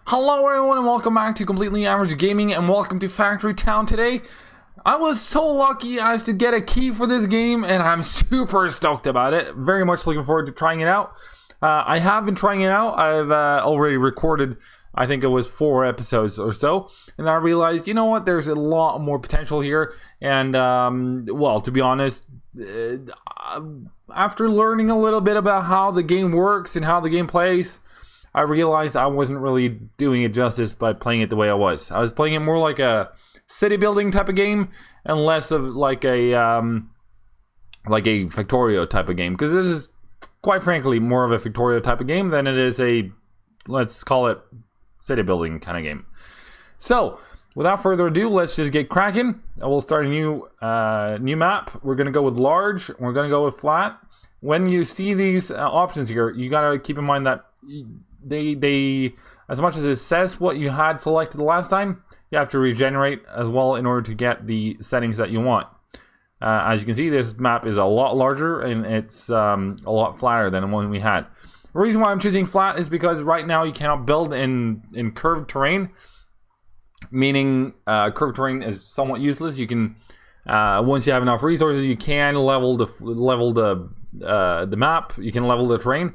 Hello everyone and welcome back to Completely Average Gaming and welcome to Factory Town today. I was so lucky as to get a key for this game and I'm super stoked about it. Very much looking forward to trying it out. I have been trying it out. I've already recorded, I think it was 4 episodes or so. And I realized, you know what, there's a lot more potential here. And, well, to be honest, after learning a little bit about how the game works and how the game plays, I realized I wasn't really doing it justice by playing it the way I was. I was playing it more like a city building type of game and less of like a Factorio type of game. Because this is, quite frankly, more of a Factorio type of game than it is a, let's call it, city building kind of game. So, without further ado, let's just get cracking. We'll start a new map. We're going to go with large. We're going to go with flat. When you see these options here, you got to keep in mind that they as much as it says what you had selected the last time, you have to regenerate as well in order to get the settings that you want. As you can see, this map is a lot larger and it's a lot flatter than the one we had. The reason why I'm choosing flat is because right now you cannot build in curved terrain, meaning curved terrain is somewhat useless. You can once you have enough resources, you can level the map, you can level the terrain.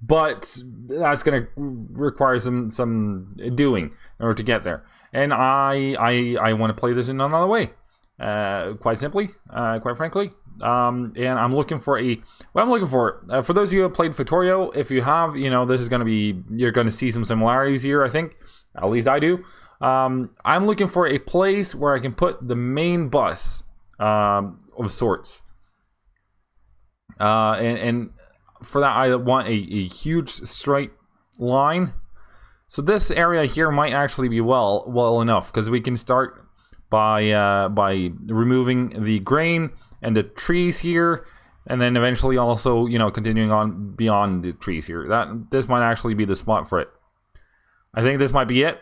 But that's going to require some doing in order to get there. And I want to play this in another way. Quite simply, quite frankly. And I'm looking for what I'm looking for those of you who have played Factorio, if you have, you know, this is going to be, you're going to see some similarities here, I think. At least I do. I'm looking for a place where I can put the main bus of sorts. And for that, I want a huge straight line. So this area here might actually be well enough, because we can start by removing the grain and the trees here, and then eventually also, you know, continuing on beyond the trees here. This might actually be the spot for it. I think this might be it.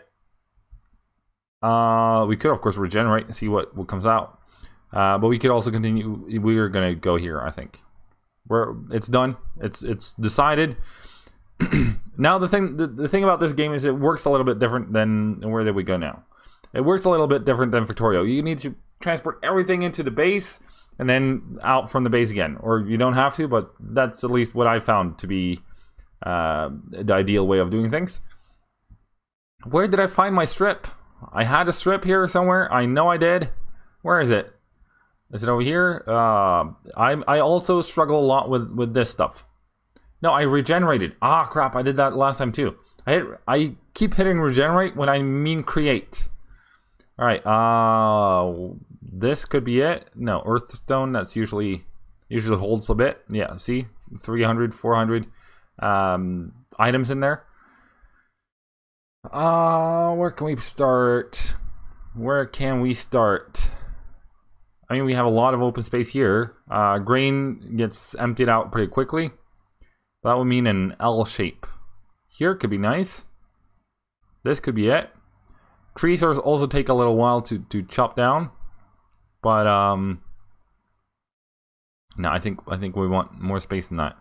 We could of course regenerate and see what comes out, but we could also continue. We're gonna go here, I think. It's done. It's decided. Now the thing about this game is it works a little bit different than where did we go now. It works a little bit different than Factorio. You need to transport everything into the base and then out from the base again, or you don't have to, but that's at least what I found to be the ideal way of doing things. Where did I find my strip? I had a strip here somewhere. I know I did. Where is it? Is it over here? I also struggle a lot with this stuff. No, I regenerated. Ah, crap! I did that last time too. I keep hitting regenerate when I mean create. All right. This could be it. No, earthstone. That's usually holds a bit. Yeah. See, 300, 400 items in there. Where can we start? Where can we start? I mean, we have a lot of open space here. Grain gets emptied out pretty quickly. That would mean an L shape. Here could be nice. This could be it. Trees also take a little while to chop down. But no, I think we want more space than that.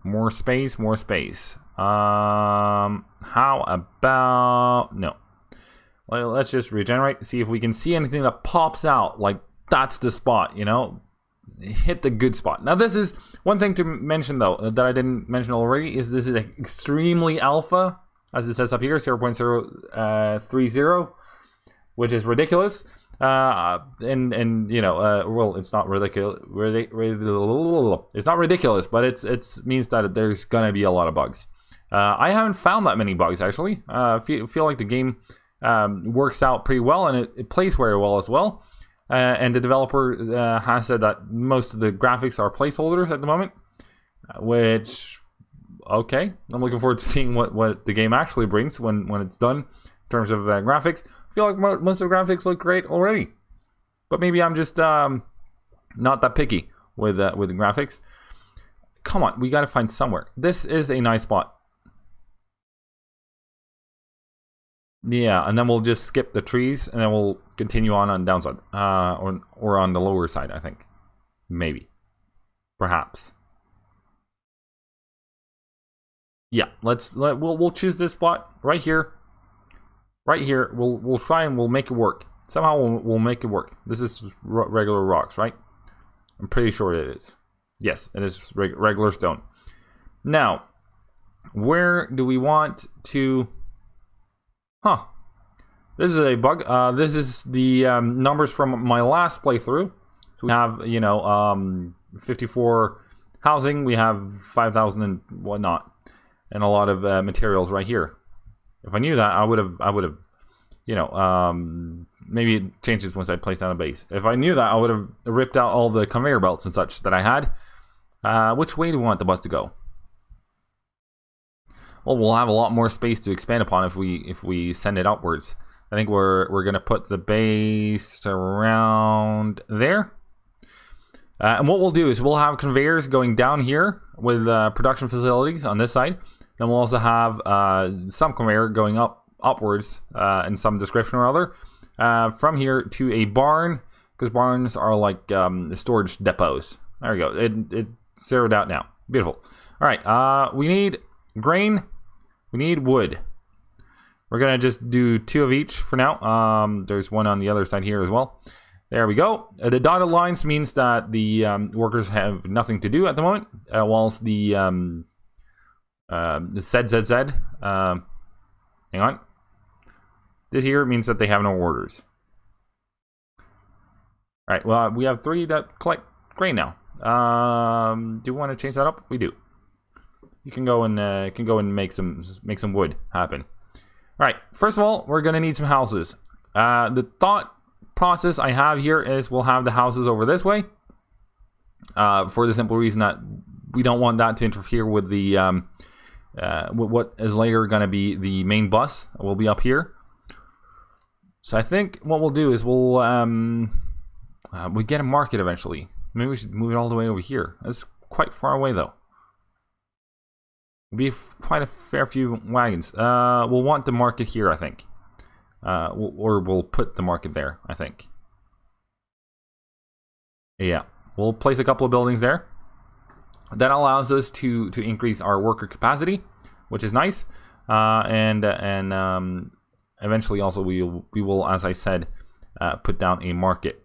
More space, more space. How about no? Let's just regenerate, see if we can see anything that pops out. Like, that's the spot, you know? Hit the good spot. Now, this is one thing to mention, though, that I didn't mention already, is this is extremely alpha, as it says up here, 0.030, which is ridiculous. And you know, well, it's not ridiculous. It's not ridiculous, but it means that there's gonna be a lot of bugs. I haven't found that many bugs, actually. Feel like the game works out pretty well, and it plays very well as well. And the developer has said that most of the graphics are placeholders at the moment, which, okay, I'm looking forward to seeing what the game actually brings when it's done in terms of graphics. I feel like most of the graphics look great already, but maybe I'm just not that picky with the graphics. Come on, we gotta find somewhere. This is a nice spot. Yeah, and then we'll just skip the trees, and then we'll continue on downside, or on the lower side, I think. Maybe. Perhaps. Yeah, we'll choose this spot right here. Right here, we'll try and we'll make it work. Somehow we'll make it work. This is regular rocks, right? I'm pretty sure it is. Yes, it is regular stone. Now, where do we want to... Huh. This is a bug. This is the numbers from my last playthrough. So we have, you know, 54 housing. We have 5,000 and whatnot. And a lot of materials right here. If I knew that, I would have, you know, maybe it changes once I place down a base. If I knew that, I would have ripped out all the conveyor belts and such that I had. Which way do we want the bus to go? Well, we'll have a lot more space to expand upon if we send it upwards. I think we're gonna put the base around there. And what we'll do is we'll have conveyors going down here with production facilities on this side. Then we'll also have some conveyor going upwards in some description or other from here to a barn, because barns are like storage depots. There we go. It zeroed out now. Beautiful. All right. We need grain. We need wood. We're gonna just do 2 of each for now. There's one on the other side here as well. There we go. The dotted lines means that the workers have nothing to do at the moment, whilst the ZZZ, hang on. This here means that they have no orders. All right, well, we have 3 that collect grain now. Do we want to change that up? We do. You can go and make some wood happen. All right, first of all, we're gonna need some houses. The thought process I have here is we'll have the houses over this way, for the simple reason that we don't want that to interfere with the what is later going to be the main bus. Will be up here. So I think what we'll do is we'll we get a market eventually. Maybe we should move it all the way over here. That's quite far away though. It'll be quite a fair few wagons. We'll want the market here, I think. Or we'll put the market there, I think. Yeah, we'll place a couple of buildings there. That allows us to increase our worker capacity, which is nice. And eventually also we will, as I said, put down a market.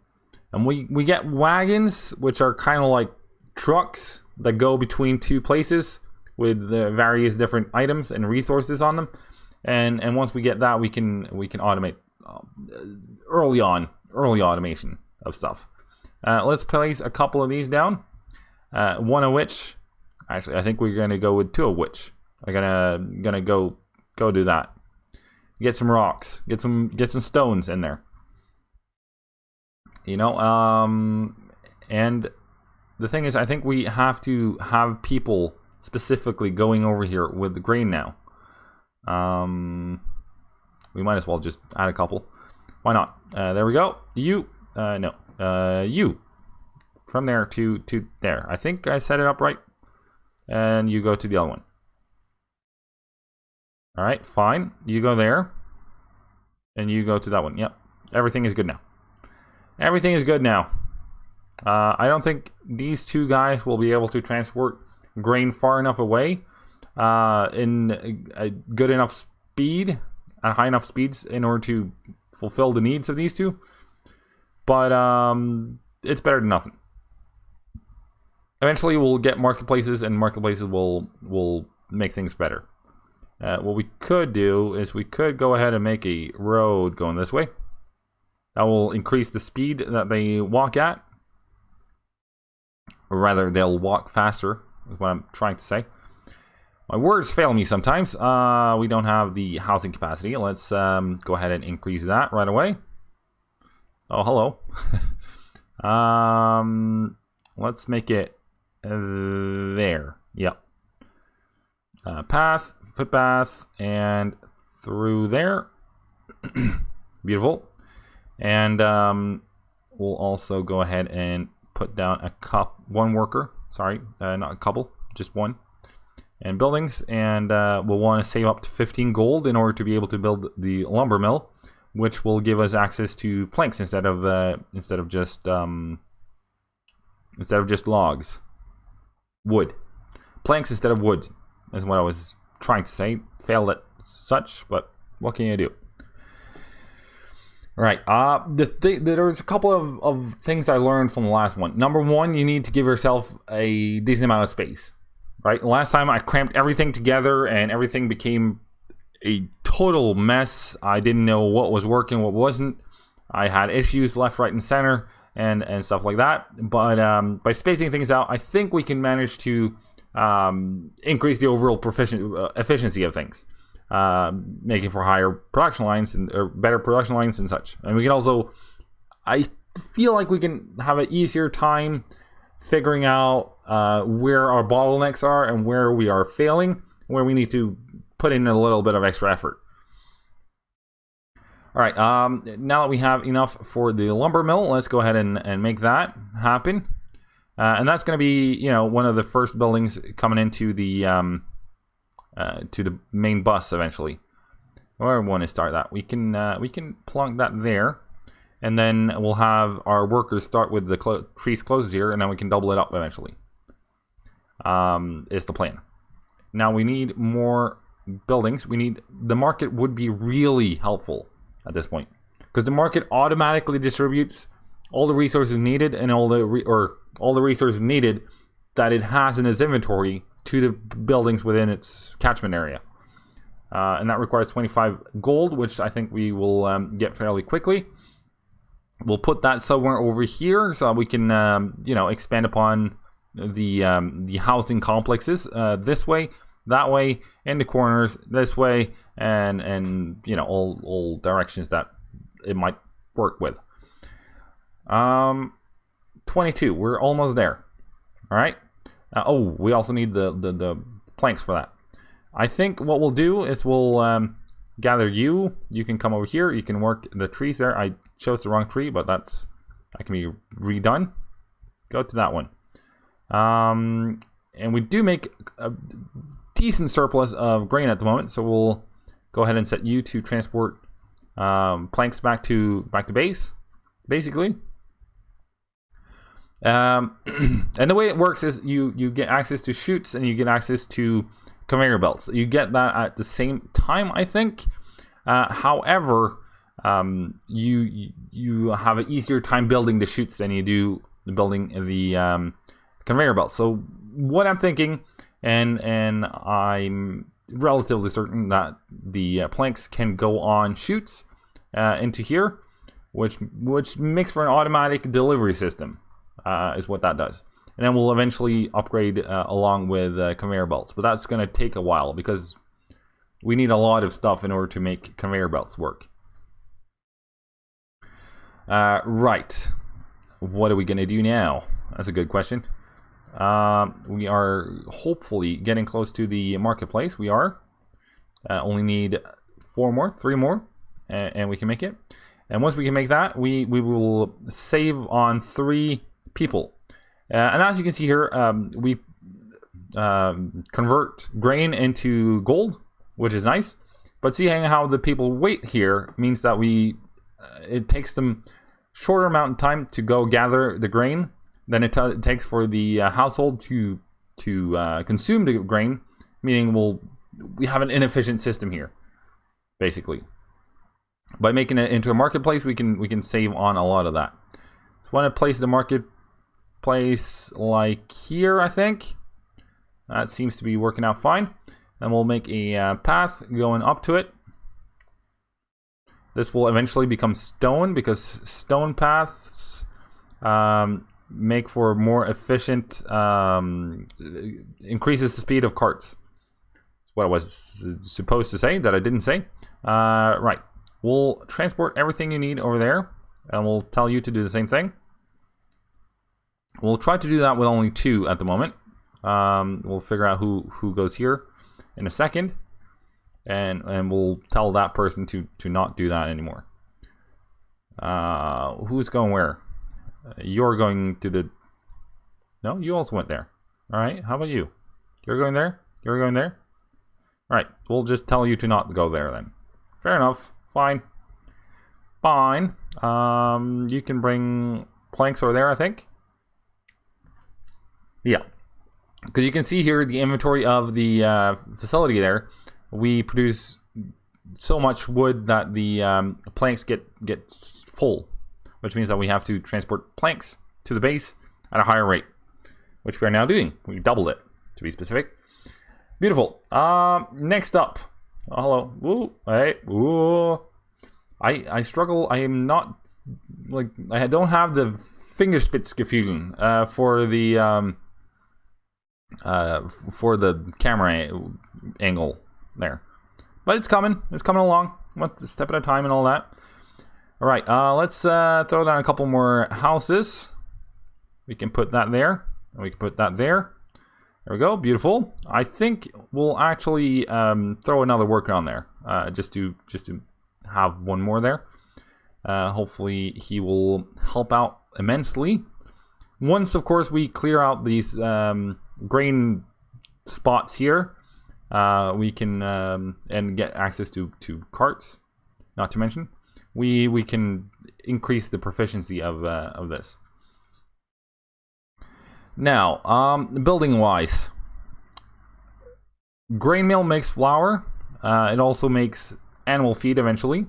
And we get wagons, which are kind of like trucks that go between 2 places with various different items and resources on them. And once we get that, we can automate early automation of stuff. Let's place a couple of these down. One of which, actually, I think we're gonna go with 2 of which. I'm gonna go do that. Get some rocks, get some stones in there. You know, and the thing is, I think we have to have people specifically going over here with the grain now. We might as well just add a couple. Why not? There we go. You, no, you. From there to there. I think I set it up right. And you go to the other one. All right, fine. You go there. And you go to that one. Yep. Everything is good now. Everything is good now. I don't think these 2 guys will be able to transport grain far enough away in a good enough speed, at high enough speeds in order to fulfill the needs of these 2. But it's better than nothing. Eventually we'll get marketplaces, and marketplaces will make things better. What we could do is we could go ahead and make a road going this way. That will increase the speed that they walk at. Or rather, they'll walk faster, is what I'm trying to say. My words fail me sometimes. We don't have the housing capacity. Let's go ahead and increase that right away. Oh, hello. Let's make it there. Yep. Path, footpath, and through there. Beautiful. And we'll also go ahead and put down one worker. Sorry, not a couple, just one. And buildings, and we'll want to save up to 15 gold in order to be able to build the lumber mill, which will give us access to planks instead of just logs. Wood. Planks instead of wood is what I was trying to say. Failed at such, but what can you do? All right. There's a couple of things I learned from the last one. Number one, you need to give yourself a decent amount of space. Right. Last time I cramped everything together and everything became a total mess. I didn't know what was working, what wasn't. I had issues left, right, and center, and stuff like that. But by spacing things out, I think we can manage to increase the overall efficiency of things. Making for higher production lines or better production lines and such. And we can also, I feel like we can have an easier time figuring out where our bottlenecks are and where we are failing, where we need to put in a little bit of extra effort. All right, now that we have enough for the lumber mill, let's go ahead and make that happen. And that's going to be, you know, one of the first buildings coming into the to the main bus eventually. Or we want to start that. We can plunk that there, and then we'll have our workers start with the crease closes here, and then we can double it up eventually. Is the plan. Now we need more buildings. The market would be really helpful at this point, because the market automatically distributes all the resources needed and all the resources needed that it has in its inventory to the buildings within its catchment area. And that requires 25 gold, which I think we will get fairly quickly. We'll put that somewhere over here so we can, you know, expand upon the housing complexes this way, that way, in the corners this way, and you know, all directions that it might work with. 22. We're almost there. All right. Oh, we also need the planks for that. I think what we'll do is we'll gather you. You can come over here. You can work the trees there. I chose the wrong tree, but that can be redone. Go to that one. And we do make a decent surplus of grain at the moment, so we'll go ahead and set you to transport planks back to base, basically. And the way it works is you get access to chutes and you get access to conveyor belts. You get that at the same time, I think. However, you have an easier time building the chutes than you do building the conveyor belt. So what I'm thinking, and I'm relatively certain that the planks can go on chutes into here, which makes for an automatic delivery system. Is what that does. And then we'll eventually upgrade along with conveyor belts. But that's going to take a while because we need a lot of stuff in order to make conveyor belts work. Right. What are we going to do now? That's a good question. We are hopefully getting close to the marketplace. We are. Only need 3 more, and we can make it. And once we can make that, we will save on 3 people. And as you can see here, we convert grain into gold, which is nice. But seeing how the people wait here means that it takes them shorter amount of time to go gather the grain than it takes for the household to consume the grain, meaning we have an inefficient system here, basically. By making it into a marketplace, we can save on a lot of that. So want to place the marketplace like here, I think. That seems to be working out fine. And we'll make a path going up to it. This will eventually become stone because stone paths make for more efficient, increases the speed of carts. That's what I was supposed to say that I didn't say. Right. We'll transport everything you need over there, and we'll tell you to do the same thing. We'll try to do that with only 2 at the moment. We'll figure out who goes here in a second, and we'll tell that person to not do that anymore. Who's going where? You're going to the... No, you also went there. All right, how about you? You're going there? You're going there? All right, we'll just tell you to not go there then. Fair enough. Fine. Fine. You can bring planks over there, I think. Yeah. because you can see here the inventory of the facility there. We produce so much wood that the planks get full, which means that we have to transport planks to the base at a higher rate, which we are now doing. We doubled it, to be specific. Beautiful. Next up. Oh, hello. Woo. Hey. Woo. I struggle. I am not, like, I don't have the Fingerspitzgefühl for the camera angle there. But it's coming. It's coming along. One step at a time and all that. All right. Let's throw down a couple more houses. We can put that there. And we can put that there. There we go. Beautiful. I think we'll actually throw another worker on there. Just to have one more there. Hopefully he will help out immensely. Once, of course, we clear out these grain spots here, we can and get access to carts. Not to mention, we can increase the proficiency of this. Now, building wise, grain mill makes flour. It also makes animal feed eventually,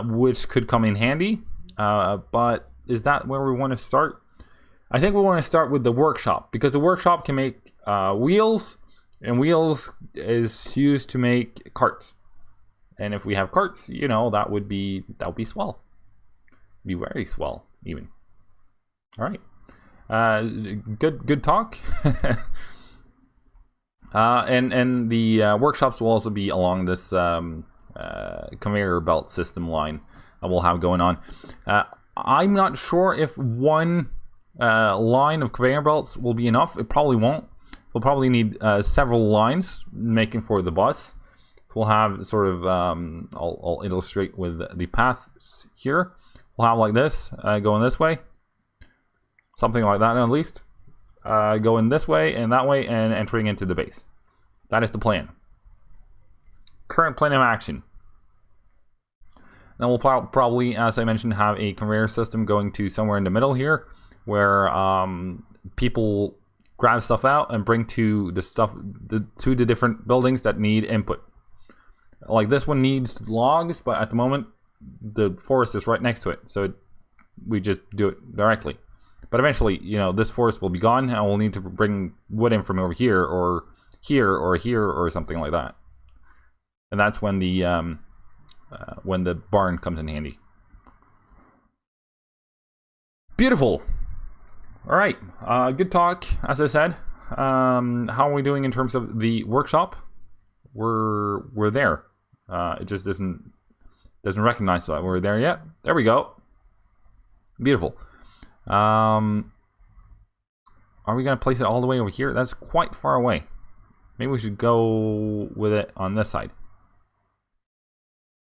which could come in handy. But is that where we want to start? I think we want to start with the workshop, because the workshop can make wheels, and wheels is used to make carts. And if we have carts, you know, that would be swell. Be very swell, even. All right. Good talk. And the workshops will also be along this conveyor belt system line that we'll have going on. I'm not sure if one line of conveyor belts will be enough. It probably won't. We'll probably need several lines making for the bus. We'll have sort of, I'll illustrate with the paths here. We'll have like this, going this way. Something like that at least. Going this way and that way and entering into the base. That is the plan. Current plan of action. Then we'll probably, as I mentioned, have a conveyor system going to somewhere in the middle here, where people grab stuff out and bring to to the different buildings that need input. Like this one needs logs, but at the moment the forest is right next to it, so we just do it directly. But eventually, you know, this forest will be gone, and we'll need to bring wood in from over here, or here, or here, or something like that. And that's when the barn comes in handy. Beautiful. All right, good talk. As I said, how are we doing in terms of the workshop? We're there. It just doesn't recognize that we're there yet. There we go. Beautiful. Are we gonna place it all the way over here? That's quite far away. Maybe we should go with it on this side.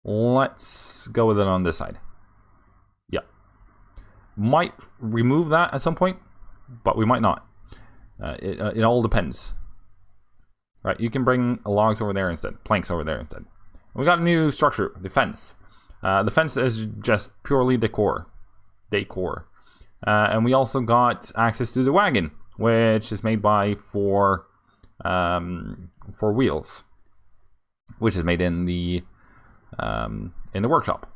Let's go with it on this side. Yeah. Might remove that at some point, but we might not. It all depends. Right, you can bring logs over there instead, planks over there instead. We got a new structure, the fence. The fence is just purely decor. And we also got access to the wagon, which is made by for wheels, which is made in the workshop.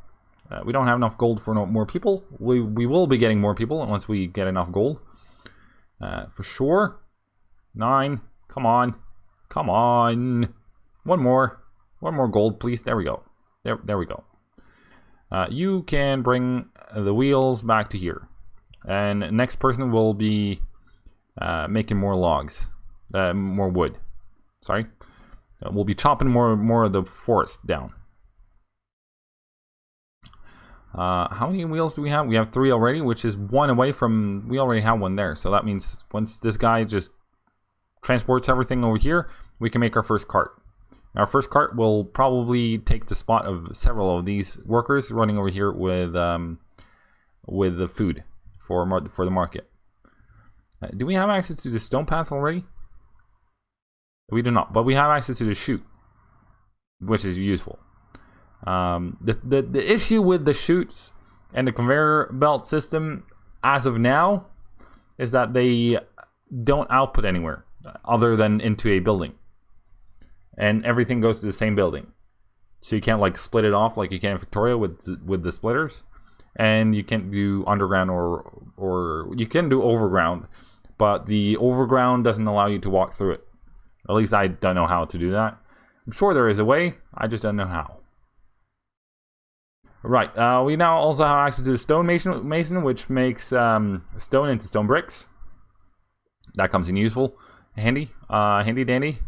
We don't have enough gold for more people. We will be getting more people once we get enough gold, for sure. 9, come on, one more gold, please. There we go. There we go. You can bring the wheels back to here. And next person will be making more logs, more wood. Sorry, we'll be chopping more of the forest down. How many wheels do we have? We have 3 already, which is 1 away from. We already have 1 there, so that means once this guy just transports everything over here, we can make our first cart. Our first cart will probably take the spot of several of these workers running over here with the food for the market. Do we have access to the stone path already? We do not, but we have access to the chute, which is useful. The issue with the chutes and the conveyor belt system as of now is that they don't output anywhere. other than into a building. And everything goes to the same building. So you can't like split it off like you can in Factorio with the splitters. And you can't do underground or you can do overground, but the overground doesn't allow you to walk through it. At least I don't know how to do that. I'm sure there is a way, I just don't know how. Right, we now also have access to the stone mason, which makes stone into stone bricks. That comes in useful, handy dandy.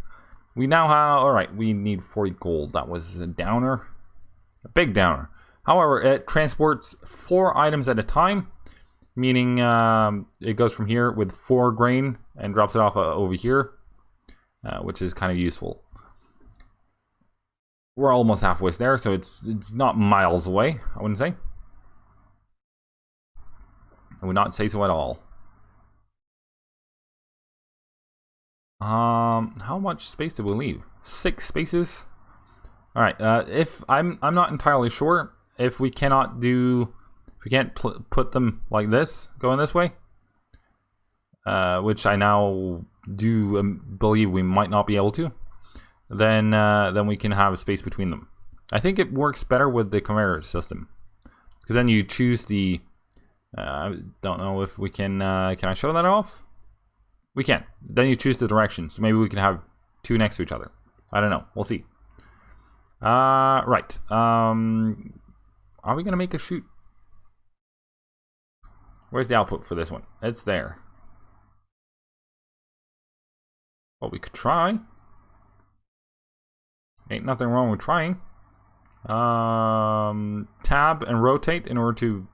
We now have, alright, we need 40 gold. That was a downer, a big downer. However, it transports 4 items at a time, meaning it goes from here with 4 grain and drops it off over here, which is kind of useful. We're almost halfway there, so it's not miles away, I wouldn't say. I would not say so at all. How much space did we leave? 6 spaces. All right. If I'm not entirely sure if we cannot do, if we can't put them like this, going this way, which I now do believe we might not be able to. Then we can have a space between them. I think it works better with the conveyor system, because then you choose the. I don't know if we can. Can I show that off? We can. Then you choose the direction. So maybe we can have 2 next to each other. I don't know. We'll see. Right. Are we gonna make a chute? Where's the output for this one? It's there. Well, we could try. Ain't nothing wrong with trying. Tab and rotate in order to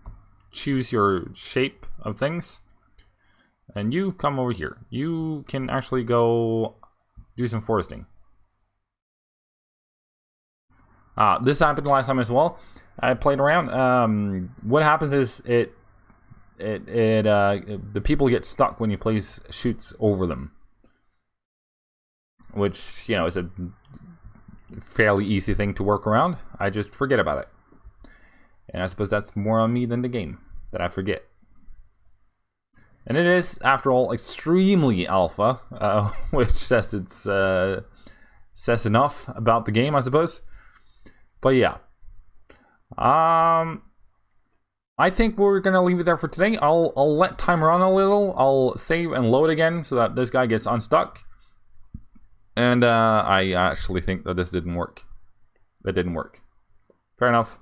choose your shape of things. And you come over here. You can actually go do some foresting. This happened last time as well. I played around. What happens is the people get stuck when you place chutes over them, which, you know, is a fairly easy thing to work around. I just forget about it, and I suppose that's more on me than the game that I forget. And it is, after all, extremely alpha, which says says enough about the game, I suppose. But yeah, I think we're gonna leave it there for today. I'll let time run a little. I'll save and load again so that this guy gets unstuck. And I actually think that this didn't work. That didn't work. Fair enough.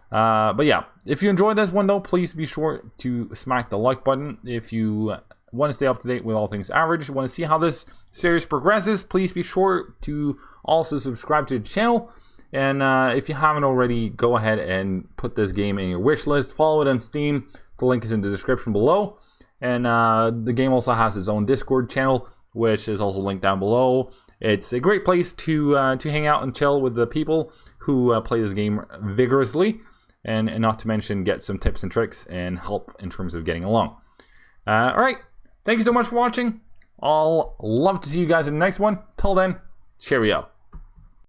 But yeah, if you enjoyed this one though, please be sure to smack the like button. If you want to stay up to date with all things average, want to see how this series progresses, please be sure to also subscribe to the channel. And if you haven't already, go ahead and put this game in your wish list. Follow it on Steam. The link is in the description below. And the game also has its own Discord channel, which is also linked down below. It's a great place to hang out and chill with the people who play this game vigorously, and not to mention get some tips and tricks and help in terms of getting along. All right, thank you so much for watching. I'll love to see you guys in the next one. Till then, cheerio.